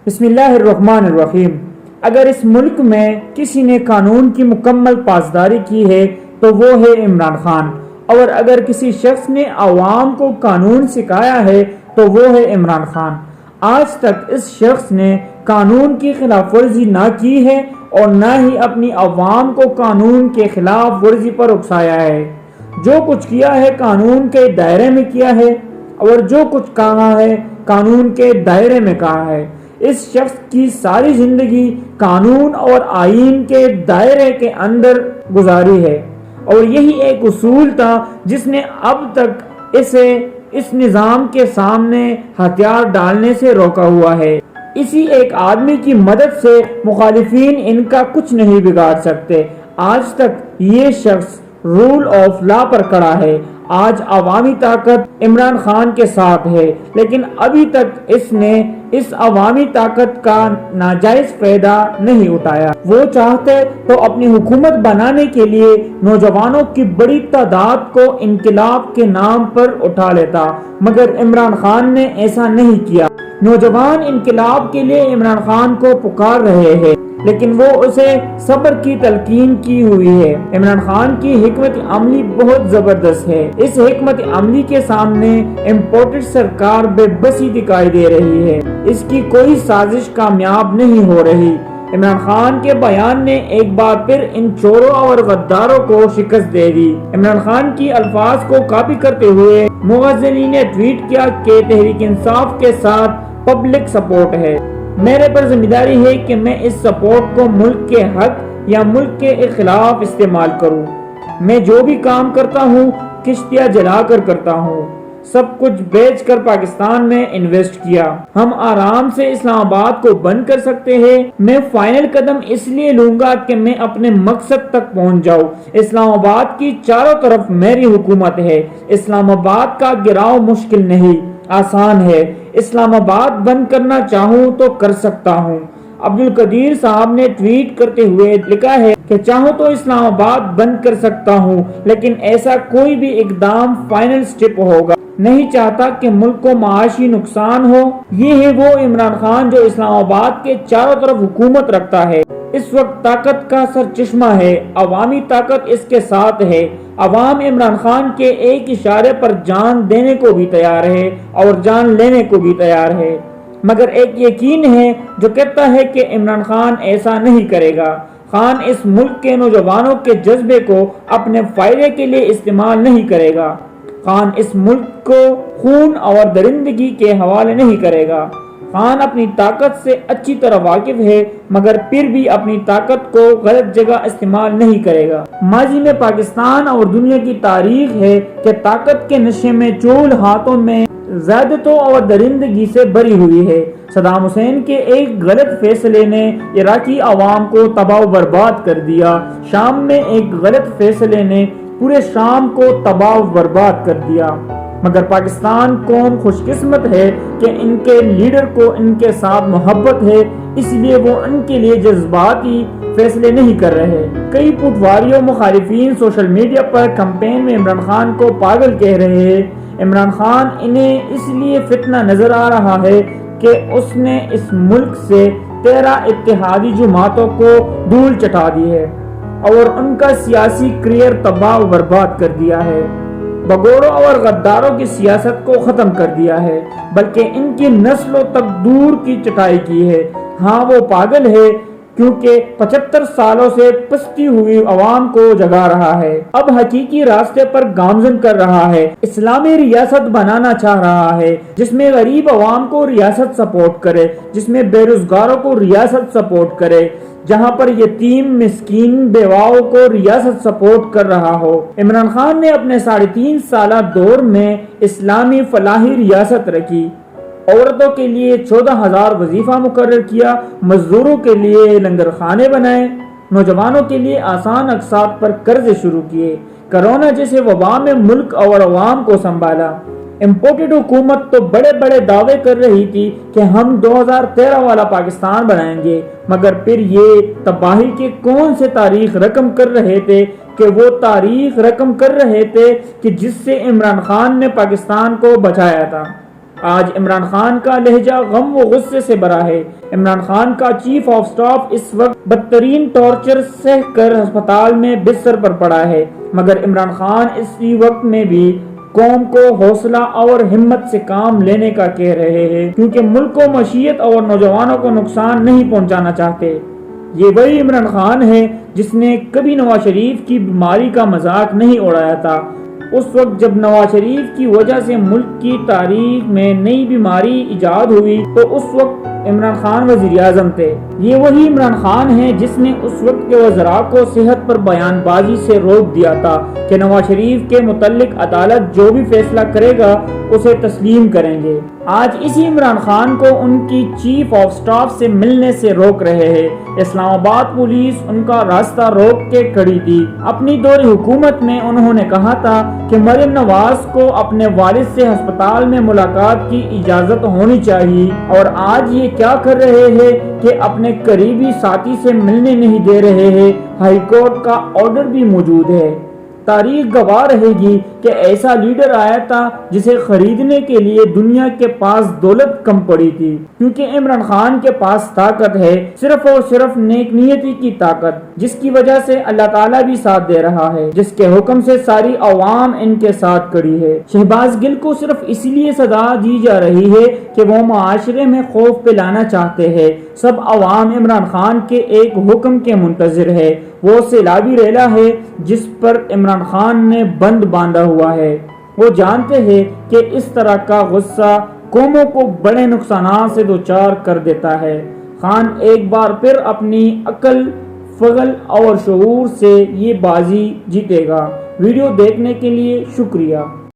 بسم اللہ الرحمن الرحیم۔ اگر اس ملک میں کسی نے قانون کی مکمل پاسداری کی ہے تو وہ ہے عمران خان، اور اگر کسی شخص نے عوام کو قانون سکھایا ہے تو وہ ہے عمران خان۔ آج تک اس شخص نے قانون کی خلاف ورزی نہ کی ہے اور نہ ہی اپنی عوام کو قانون کے خلاف ورزی پر اکسایا ہے۔ جو کچھ کیا ہے قانون کے دائرے میں کیا ہے، اور جو کچھ کہا ہے قانون کے دائرے میں کہا ہے۔ اس شخص کی ساری زندگی قانون اور آئین کے دائرے کے اندر گزاری ہے، اور یہی ایک اصول تھا جس نے اب تک اسے اس نظام کے سامنے ہتھیار ڈالنے سے روکا ہوا ہے۔ اسی ایک آدمی کی مدد سے مخالفین ان کا کچھ نہیں بگاڑ سکتے۔ آج تک یہ شخص رول آف لا پر کھڑا ہے۔ آج عوامی طاقت عمران خان کے ساتھ ہے، لیکن ابھی تک اس نے اس عوامی طاقت کا ناجائز فائدہ نہیں اٹھایا۔ وہ چاہتے تو اپنی حکومت بنانے کے لیے نوجوانوں کی بڑی تعداد کو انقلاب کے نام پر اٹھا لیتا، مگر عمران خان نے ایسا نہیں کیا۔ نوجوان انقلاب کے لیے عمران خان کو پکار رہے ہیں، لیکن وہ اسے صبر کی تلقین کی ہوئی ہے۔ عمران خان کی حکمت عملی بہت زبردست ہے۔ اس حکمت عملی کے سامنے امپورٹڈ سرکار بے بسی دکھائی دے رہی ہے۔ اس کی کوئی سازش کامیاب نہیں ہو رہی۔ عمران خان کے بیان نے ایک بار پھر ان چوروں اور غداروں کو شکست دے دی۔ عمران خان کی الفاظ کو کاپی کرتے ہوئے مغزلی نے ٹویٹ کیا کہ تحریک انصاف کے ساتھ پبلک سپورٹ ہے۔ میرے پر ذمہ داری ہے کہ میں اس سپورٹ کو ملک کے حق یا ملک کے خلاف استعمال کروں۔ میں جو بھی کام کرتا ہوں کشتیاں جلا کر کرتا ہوں، سب کچھ بیچ کر پاکستان میں انویسٹ کیا۔ ہم آرام سے اسلام آباد کو بند کر سکتے ہیں۔ میں فائنل قدم اس لیے لوں گا کہ میں اپنے مقصد تک پہنچ جاؤں۔ اسلام آباد کی چاروں طرف میری حکومت ہے۔ اسلام آباد کا گراؤ مشکل نہیں، آسان ہے۔ اسلام آباد بند کرنا چاہوں تو کر سکتا ہوں۔ عبدالقدیر صاحب نے ٹویٹ کرتے ہوئے لکھا ہے کہ چاہوں تو اسلام آباد بند کر سکتا ہوں، لیکن ایسا کوئی بھی اقدام فائنل سٹیپ ہوگا نہیں چاہتا کہ ملک کو معاشی نقصان ہو۔ یہ ہے وہ عمران خان جو اسلام آباد کے چاروں طرف حکومت رکھتا ہے۔ اس وقت طاقت کا سرچشمہ ہے، عوامی طاقت اس کے ساتھ ہے۔ عوام عمران خان کے ایک اشارے پر جان دینے کو بھی تیار ہے اور جان لینے کو بھی تیار ہے، مگر ایک یقین ہے جو کہتا ہے کہ عمران خان ایسا نہیں کرے گا۔ خان اس ملک کے نوجوانوں کے جذبے کو اپنے فائدے کے لیے استعمال نہیں کرے گا۔ خان اس ملک کو خون اور درندگی کے حوالے نہیں کرے گا۔ خان اپنی طاقت سے اچھی طرح واقف ہے، مگر پھر بھی اپنی طاقت کو غلط جگہ استعمال نہیں کرے گا۔ ماضی میں پاکستان اور دنیا کی تاریخ ہے کہ طاقت کے نشے میں چول ہاتھوں میں زیادتیوں اور درندگی سے بری ہوئی ہے۔ صدام حسین کے ایک غلط فیصلے نے عراقی عوام کو تباہ و برباد کر دیا۔ شام میں ایک غلط فیصلے نے پورے شام کو تباہ و برباد کر دیا، مگر پاکستان قوم خوش قسمت ہے کہ ان کے لیڈر کو ان کے ساتھ محبت ہے، اس لیے وہ ان کے لیے جذباتی فیصلے نہیں کر رہے۔ کئی پٹواریوں مخالفین سوشل میڈیا پر کمپین میں عمران خان کو پاگل کہہ رہے ہیں۔ عمران خان انہیں اس لیے فتنہ نظر آ رہا ہے کہ اس نے اس ملک سے 13 اتحادی جماعتوں کو دھول چٹا دی ہے اور ان کا سیاسی کریئر تباہ و برباد کر دیا ہے۔ بگوڑوں اور غداروں کی سیاست کو ختم کر دیا ہے، بلکہ ان کی نسلوں تک دور کی چٹائی کی ہے۔ ہاں وہ پاگل ہے کیونکہ 75 سالوں سے پستی ہوئی عوام کو جگا رہا ہے، اب حقیقی راستے پر گامزن کر رہا ہے، اسلامی ریاست بنانا چاہ رہا ہے جس میں غریب عوام کو ریاست سپورٹ کرے، جس میں بے روزگاروں کو ریاست سپورٹ کرے، جہاں پر یتیم مسکین بیواؤں کو ریاست سپورٹ کر رہا ہو۔ عمران خان نے اپنے 3.5 سالہ دور میں اسلامی فلاحی ریاست رکھی، عورتوں کے لیے 14,000 وظیفہ مقرر کیا، مزدوروں کے لیے لنگر خانے بنائے، نوجوانوں کے لیے آسان اقساط پر قرضے شروع کیے، کرونا جیسے وبا میں ملک اور عوام کو سنبھالا۔ امپورٹڈ حکومت تو بڑے بڑے دعوے کر رہی تھی کہ ہم 2013 والا پاکستان بنائیں گے، مگر پھر یہ تباہی کے کون سے تاریخ رقم کر رہے تھے کہ وہ تاریخ رقم کر رہے تھے کہ جس سے عمران خان نے پاکستان کو بچایا تھا۔ آج عمران خان کا لہجہ غم و غصے سے بھرا ہے۔ عمران خان کا چیف آف سٹاف اس وقت بدترین ٹارچر سہ کر ہسپتال میں بستر پر پڑا ہے، مگر عمران خان اسی وقت میں بھی قوم کو حوصلہ اور ہمت سے کام لینے کا کہہ رہے ہیں، کیونکہ ملک و معیشت اور نوجوانوں کو نقصان نہیں پہنچانا چاہتے۔ یہ وہی عمران خان ہے جس نے کبھی نواز شریف کی بیماری کا مذاق نہیں اڑایا تھا، اس وقت جب نواز شریف کی وجہ سے ملک کی تاریخ میں نئی بیماری ایجاد ہوئی تو اس وقت عمران خان وزیر اعظم تھے۔ یہ وہی عمران خان ہے جس نے اس وقت کے وزراء کو صحت پر بیان بازی سے روک دیا تھا کہ نواز شریف کے متعلق عدالت جو بھی فیصلہ کرے گا اسے تسلیم کریں گے۔ آج اسی عمران خان کو ان کی چیف آف سٹاف سے ملنے سے روک رہے ہیں۔ اسلام آباد پولیس ان کا راستہ روک کے کھڑی تھی۔ اپنی دور حکومت میں انہوں نے کہا تھا کہ مریم نواز کو اپنے والد سے ہسپتال میں ملاقات کی اجازت ہونی چاہیے، اور آج یہ کیا کر رہے ہیں کہ اپنے قریبی ساتھی سے ملنے نہیں دے رہے ہیں۔ ہائی کورٹ کا آرڈر بھی موجود ہے۔ تاریخ گواہ رہے گی کہ ایسا لیڈر آیا تھا جسے خریدنے کے لیے دنیا کے پاس دولت کم پڑی تھی، کیونکہ عمران خان کے پاس طاقت ہے، صرف اور صرف نیک نیتی کی طاقت، جس کی وجہ سے اللہ تعالیٰ بھی ساتھ دے رہا ہے، جس کے حکم سے ساری عوام ان کے ساتھ کھڑی ہے۔ شہباز گل کو صرف اس لیے سزا دی جا رہی ہے کہ وہ معاشرے میں خوف پلانا چاہتے ہیں۔ سب عوام عمران خان کے ایک حکم کے منتظر ہے، وہ سیلابی ریلا ہے جس پر عمران خان نے بند باندھا ہوا ہے۔ وہ جانتے ہیں کہ اس طرح کا غصہ قوموں کو بڑے نقصانات سے دوچار کر دیتا ہے۔ خان ایک بار پھر اپنی عقل، فضل اور شعور سے یہ بازی جیتے گا۔ ویڈیو دیکھنے کے لیے شکریہ۔